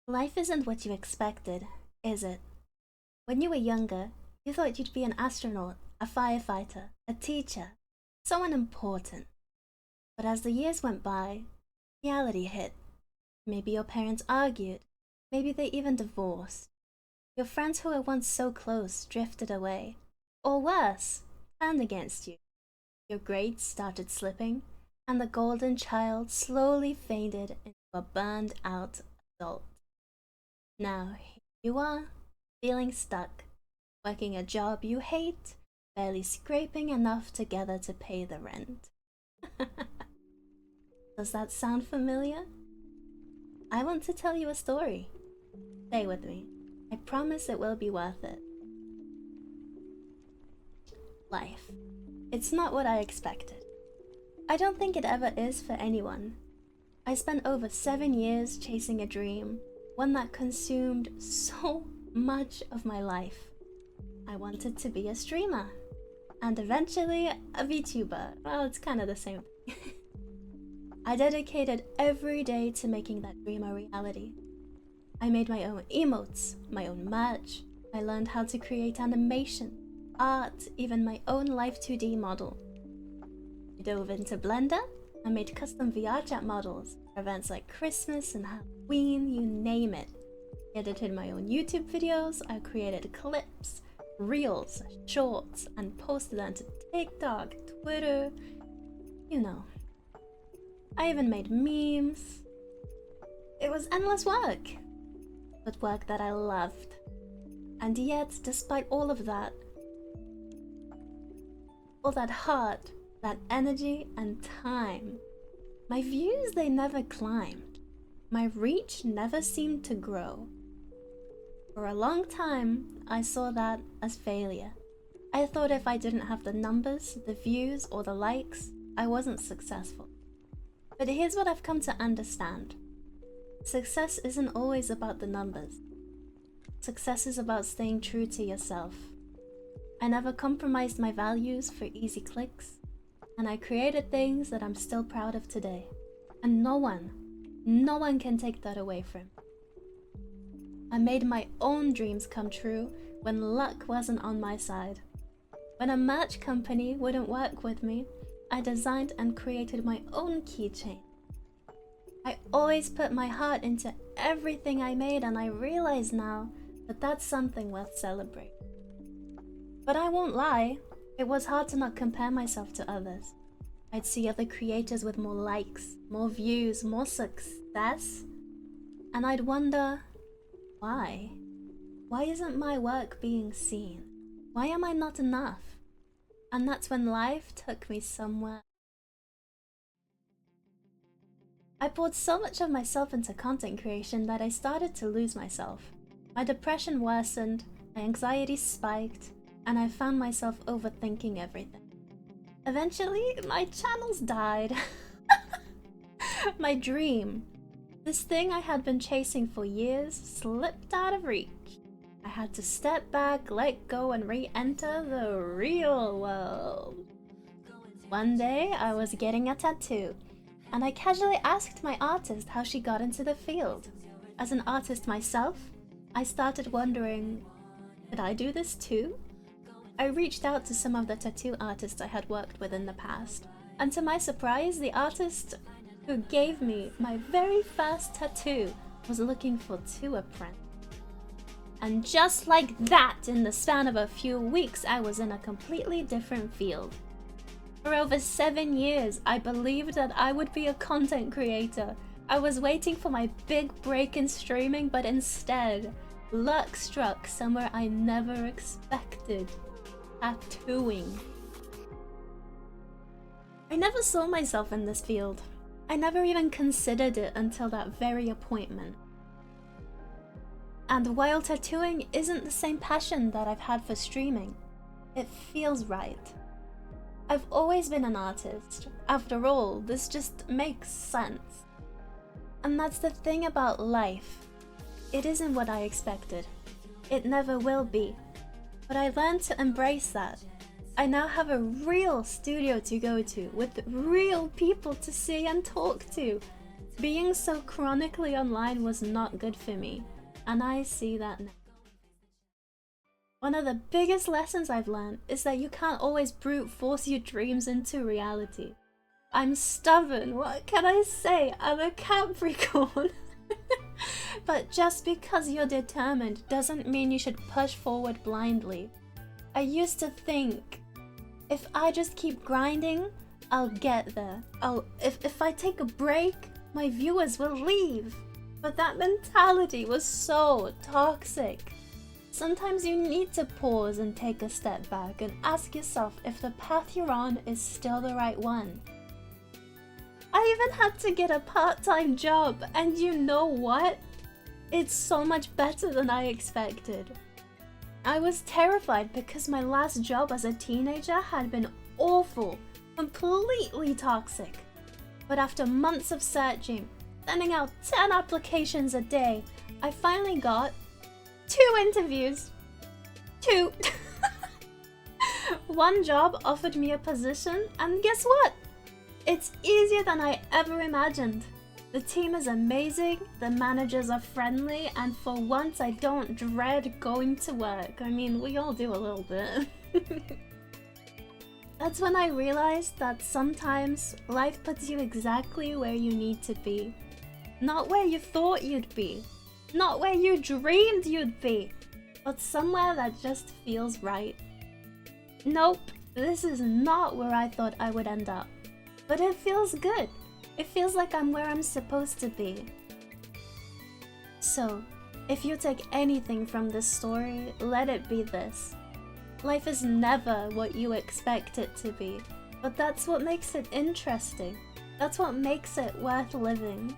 Life isn't what you expected, is it? When you were younger, you thought you'd be an astronaut, a firefighter, a teacher, someone important. But as the years went by, reality hit. Maybe your parents argued. Maybe they even divorced. Your friends who were once so close drifted away. Or worse, turned against you. Your grades started slipping, and the golden child slowly faded into a burned out adult. Now, here you are, feeling stuck, working a job you hate, barely scraping enough together to pay the rent. Does that sound familiar? I want to tell you a story. Stay with me. I promise it will be worth it. Life. It's not what I expected. I don't think it ever is for anyone. I spent over 7 years chasing a dream, one that consumed so much of my life. I wanted to be a streamer, and eventually a VTuber. Well, it's kind of the same thing. I dedicated every day to making that dream a reality. I made my own emotes, my own merch. I learned how to create animation, art, even my own live 2D model. I dove into Blender and made custom VR chat models for events like Christmas and Halloween, you name it. I edited my own YouTube videos, I created clips, reels, shorts, and posted them to TikTok, Twitter, you know. I even made memes. It was endless work, but work that I loved. And yet, despite all of that, all that heart, that energy and time, my views, they never climbed. My reach never seemed to grow. For a long time, I saw that as failure. I thought if I didn't have the numbers, the views, or the likes, I wasn't successful. But here's what I've come to understand. Success isn't always about the numbers. Success is about staying true to yourself. I never compromised my values for easy clicks, and I created things that I'm still proud of today. And no one can take that away from me. I made my own dreams come true when luck wasn't on my side. When a merch company wouldn't work with me, I designed and created my own keychain. I always put my heart into everything I made, and I realize now that that's something worth celebrating. But I won't lie, it was hard to not compare myself to others. I'd see other creators with more likes, more views, more success, and I'd wonder, why? Why isn't my work being seen? Why am I not enough? And that's when life took me somewhere. I poured so much of myself into content creation that I started to lose myself. My depression worsened, my anxiety spiked, and I found myself overthinking everything. Eventually, my channels died. My dream, this thing I had been chasing for years, slipped out of reach. I had to step back, let go, and re-enter the real world. One day, I was getting a tattoo, and I casually asked my artist how she got into the field. As an artist myself, I started wondering, could I do this too? I reached out to some of the tattoo artists I had worked with in the past, and to my surprise, the artist who gave me my very first tattoo was looking for 2 apprentices. And just like that, in the span of a few weeks, I was in a completely different field. For over 7 years, I believed that I would be a content creator. I was waiting for my big break in streaming, but instead, luck struck somewhere I never expected. Tattooing. I never saw myself in this field. I never even considered it until that very appointment. And while tattooing isn't the same passion that I've had for streaming, it feels right. I've always been an artist. After all, this just makes sense. And that's the thing about life. It isn't what I expected. It never will be. But I learned to embrace that. I now have a real studio to go to with real people to see and talk to. Being so chronically online was not good for me, and I see that now. One of the biggest lessons I've learned is that you can't always brute force your dreams into reality. I'm stubborn, what can I say? I'm a Capricorn. But just because you're determined doesn't mean you should push forward blindly. I used to think, if I just keep grinding, I'll get there. If I take a break, my viewers will leave. But that mentality was so toxic. Sometimes you need to pause and take a step back and ask yourself if the path you're on is still the right one. I even had to get a part-time job, and you know what? It's so much better than I expected. I was terrified because my last job as a teenager had been awful, completely toxic. But after months of searching, sending out 10 applications a day, I finally got 2 interviews. 2. One job offered me a position, and guess what? It's easier than I ever imagined. The team is amazing, the managers are friendly, and for once I don't dread going to work. I mean, we all do a little bit. That's when I realized that sometimes life puts you exactly where you need to be. Not where you thought you'd be. Not where you dreamed you'd be. But somewhere that just feels right. Nope, this is not where I thought I would end up. But it feels good. It feels like I'm where I'm supposed to be. So, if you take anything from this story, let it be this. Life is never what you expect it to be, but that's what makes it interesting. That's what makes it worth living.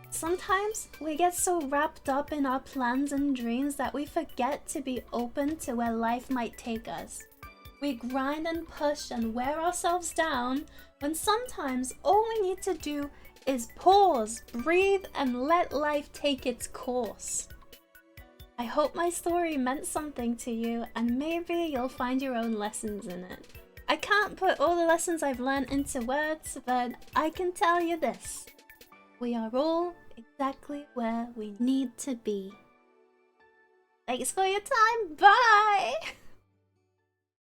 Sometimes we get so wrapped up in our plans and dreams that we forget to be open to where life might take us. We grind and push and wear ourselves down when sometimes all we need to do is pause, breathe, and let life take its course. I hope my story meant something to you, and maybe you'll find your own lessons in it. I can't put all the lessons I've learned into words, but I can tell you this. We are all exactly where we need to be. Thanks for your time, bye!